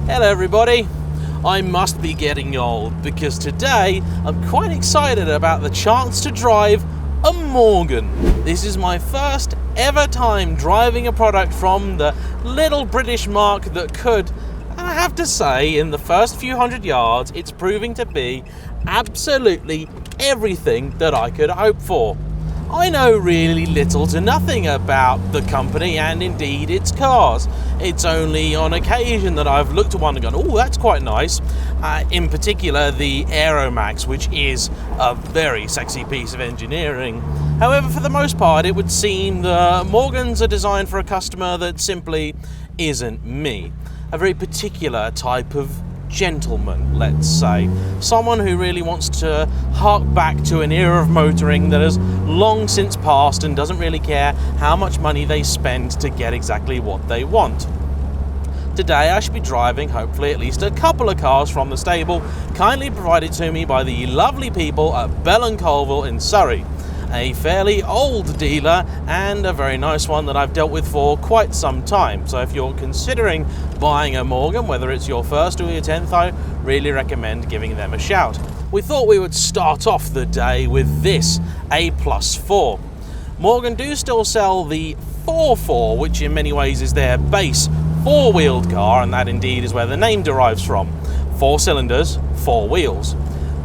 Hello everybody, I must be getting old because today I'm quite excited about the chance to drive a Morgan. This is my first ever time driving a product from the little British mark that could, and I have to say, in the first few hundred yards it's proving to be absolutely everything that I could hope for. I know really little to nothing about the company and indeed its cars. It's only on occasion that I've looked at one and gone, oh, that's quite nice. In particular, the Aeromax, which is a very sexy piece of engineering. However, for the most part, it would seem the Morgans are designed for a customer that simply isn't me. A very particular type of gentleman, let's say. Someone who really wants to hark back to an era of motoring that has long since passed and doesn't really care how much money they spend to get exactly what they want. Today I should be driving hopefully at least a couple of cars from the stable kindly provided to me by the lovely people at Bell Colvill in Surrey. A fairly old dealer and a very nice one that I've dealt with for quite some time. So if you're considering buying a Morgan, whether it's your first or your 10th, I really recommend giving them a shout. We thought we would start off the day with this, a +4. Morgan do still sell the 4.4, which in many ways is their base four-wheeled car, and that indeed is where the name derives from. 4 cylinders, 4 wheels.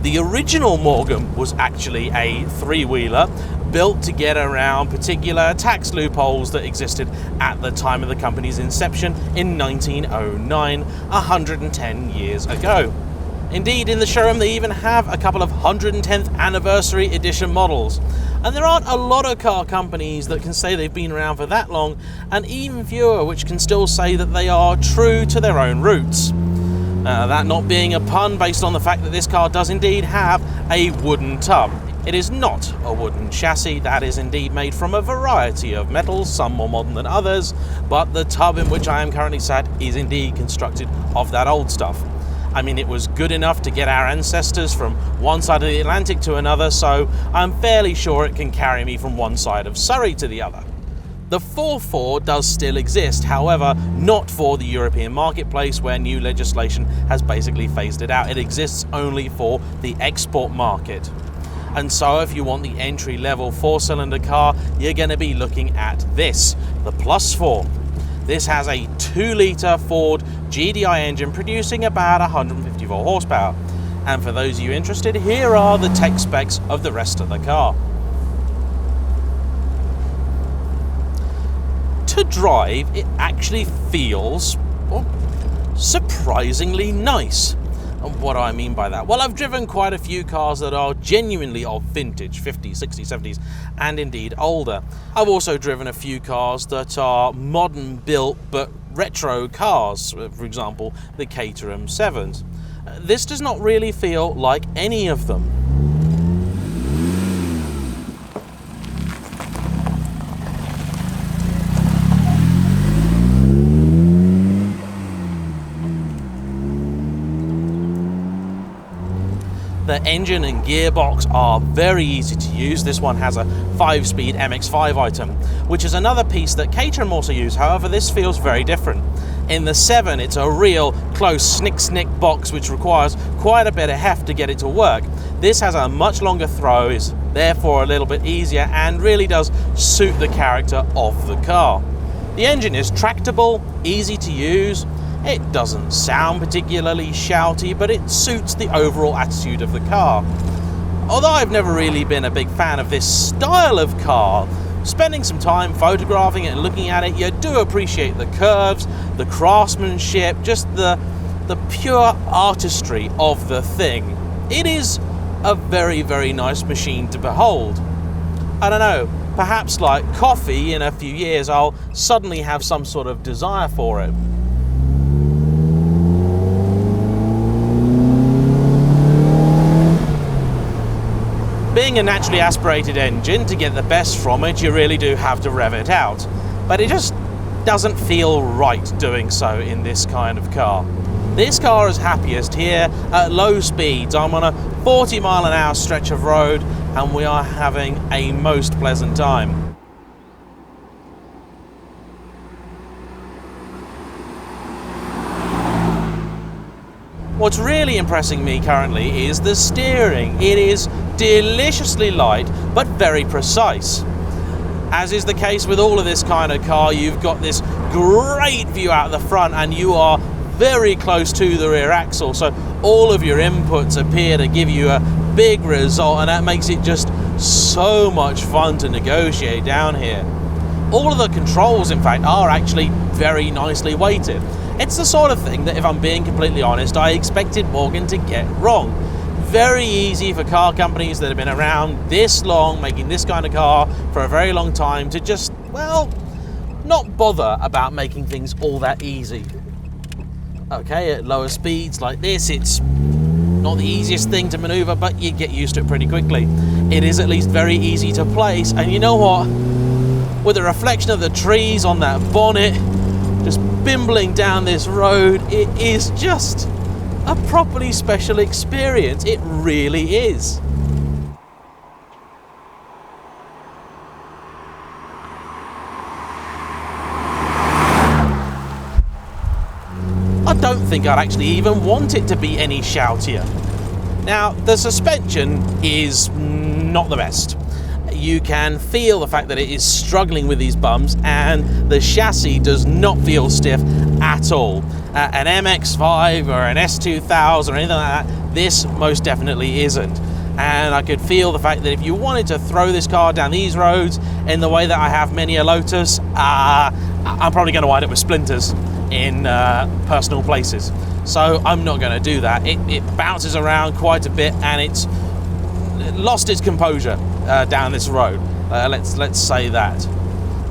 The original Morgan was actually a three-wheeler built to get around particular tax loopholes that existed at the time of the company's inception in 1909, 110 years ago. Indeed, in the showroom they even have a couple of 110th anniversary edition models. And there aren't a lot of car companies that can say they've been around for that long, and even fewer which can still say that they are true to their own roots. That not being a pun based on the fact that this car does indeed have a wooden tub. It is not a wooden chassis, that is indeed made from a variety of metals, some more modern than others, but the tub in which I am currently sat is indeed constructed of that old stuff. I mean, it was good enough to get our ancestors from one side of the Atlantic to another, so I'm fairly sure it can carry me from one side of Surrey to the other. The 4.4 does still exist, however, not for the European marketplace where new legislation has basically phased it out. It exists only for the export market. And so if you want the entry-level 4-cylinder car, you're going to be looking at this, the +4. This has a 2-litre Ford GDI engine producing about 154 horsepower. And for those of you interested, here are the tech specs of the rest of the car. To drive, it actually feels, well, surprisingly nice. And what do I mean by that? Well, I've driven quite a few cars that are genuinely of vintage, 50s, 60s, 70s, and indeed older. I've also driven a few cars that are modern built but retro cars, for example, the JayEmm 7s. This does not really feel like any of them. The engine and gearbox are very easy to use. This one has a 5-speed MX-5 item, which is another piece that JayEmm also use. However, this feels very different. In the 7, it's a real close snick box which requires quite a bit of heft to get it to work. This has a much longer throw, is therefore a little bit easier, and really does suit the character of the car. The engine is tractable, easy to use. It doesn't sound particularly shouty, but it suits the overall attitude of the car. Although I've never really been a big fan of this style of car, spending some time photographing it and looking at it, you do appreciate the curves, the craftsmanship, just the pure artistry of the thing. It is a very, very nice machine to behold. I don't know, perhaps like coffee, in a few years I'll suddenly have some sort of desire for it. Being a naturally aspirated engine, to get the best from it, you really do have to rev it out. But it just doesn't feel right doing so in this kind of car. This car is happiest here at low speeds. I'm on a 40-mile-an-hour stretch of road and we are having a most pleasant time. What's really impressing me currently is the steering. It is deliciously light, but very precise. As is the case with all of this kind of car, you've got this great view out of the front and you are very close to the rear axle, so all of your inputs appear to give you a big result, and that makes it just so much fun to negotiate down here. All of the controls, in fact, are actually very nicely weighted. It's the sort of thing that, if I'm being completely honest, I expected Morgan to get wrong. Very easy for car companies that have been around this long, making this kind of car for a very long time, to just, well, not bother about making things all that easy. Okay, at lower speeds like this, it's not the easiest thing to maneuver, but you get used to it pretty quickly. It is at least very easy to place, and you know what? With the reflection of the trees on that bonnet, just bimbling down this road, it is just a properly special experience. It really is. I don't think I'd actually even want it to be any shoutier. Now, the suspension is not the best. You can feel the fact that it is struggling with these bumps, and the chassis does not feel stiff at all. An MX-5 or an S2000 or anything like that, this most definitely isn't. And I could feel the fact that if you wanted to throw this car down these roads in the way that I have many a Lotus, I'm probably going to wind up with splinters in personal places. So I'm not going to do that. It bounces around quite a bit, and it's lost its composure down this road. Let's say that.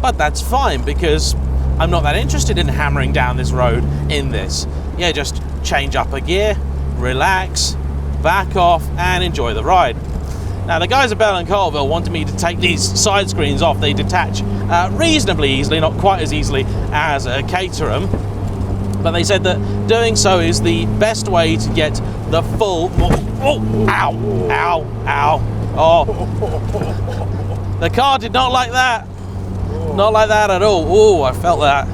But that's fine, because I'm not that interested in hammering down this road in this. Yeah, just change up a gear, relax, back off, and enjoy the ride. Now, the guys at Bell Colvill wanted me to take these side screens off. They detach reasonably easily, not quite as easily as a Caterham, but they said that doing so is the best way to get the full... Oh, ow, ow, ow. Oh, the car did not like that. Not like that at all. Oh, I felt that.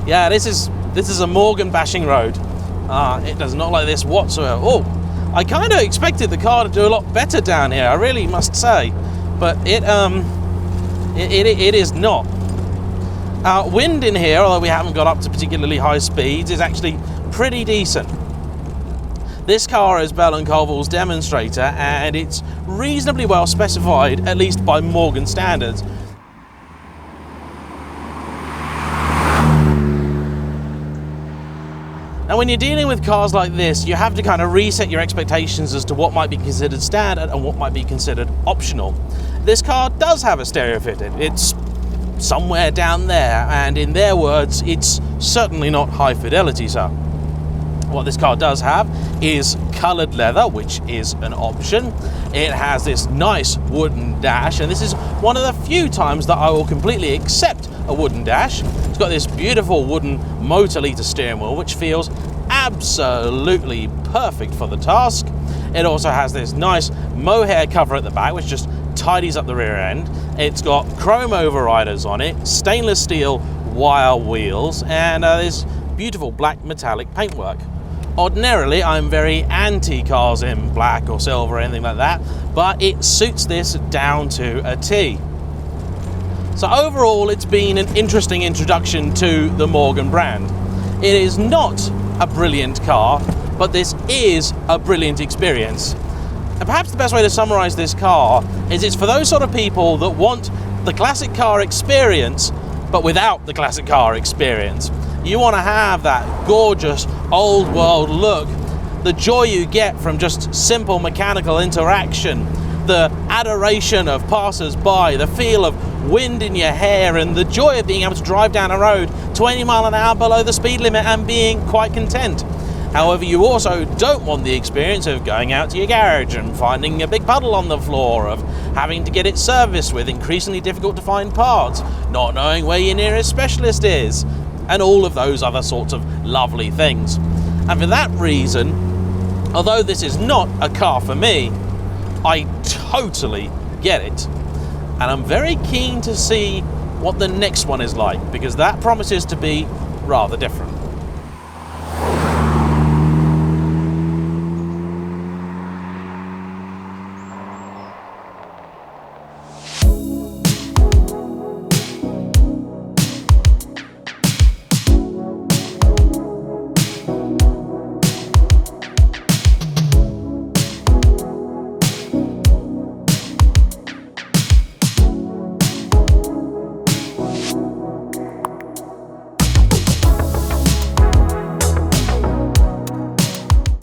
Yeah, this is a Morgan bashing road. It does not like this whatsoever. Oh, I kind of expected the car to do a lot better down here, I really must say, but it is not. Wind in here, although we haven't got up to particularly high speeds, is actually pretty decent. This car is Bell & Colvill's demonstrator, and it's reasonably well specified, at least by Morgan standards. Now, when you're dealing with cars like this, you have to kind of reset your expectations as to what might be considered standard and what might be considered optional. This car does have a stereo fitted. It's somewhere down there, and in their words, it's certainly not high fidelity, sir. What this car does have is coloured leather, which is an option. It has this nice wooden dash, and this is one of the few times that I will completely accept a wooden dash. It's got this beautiful wooden motor liter steering wheel, which feels absolutely perfect for the task. It also has this nice mohair cover at the back, which just tidies up the rear end. It's got chrome overriders on it, stainless steel wire wheels, and this beautiful black metallic paintwork. Ordinarily, I'm very anti-cars in black or silver or anything like that, but it suits this down to a T. So overall, it's been an interesting introduction to the Morgan brand. It is not a brilliant car, but this is a brilliant experience. And perhaps the best way to summarize this car is it's for those sort of people that want the classic car experience, but without the classic car experience. You want to have that gorgeous old world look, the joy you get from just simple mechanical interaction, the adoration of passers-by, the feel of wind in your hair, and the joy of being able to drive down a road 20 miles an hour below the speed limit and being quite content. However, you also don't want the experience of going out to your garage and finding a big puddle on the floor, of having to get it serviced with increasingly difficult to find parts, not knowing where your nearest specialist is, and all of those other sorts of lovely things. And for that reason, although this is not a car for me, I totally get it. And I'm very keen to see what the next one is like, because that promises to be rather different.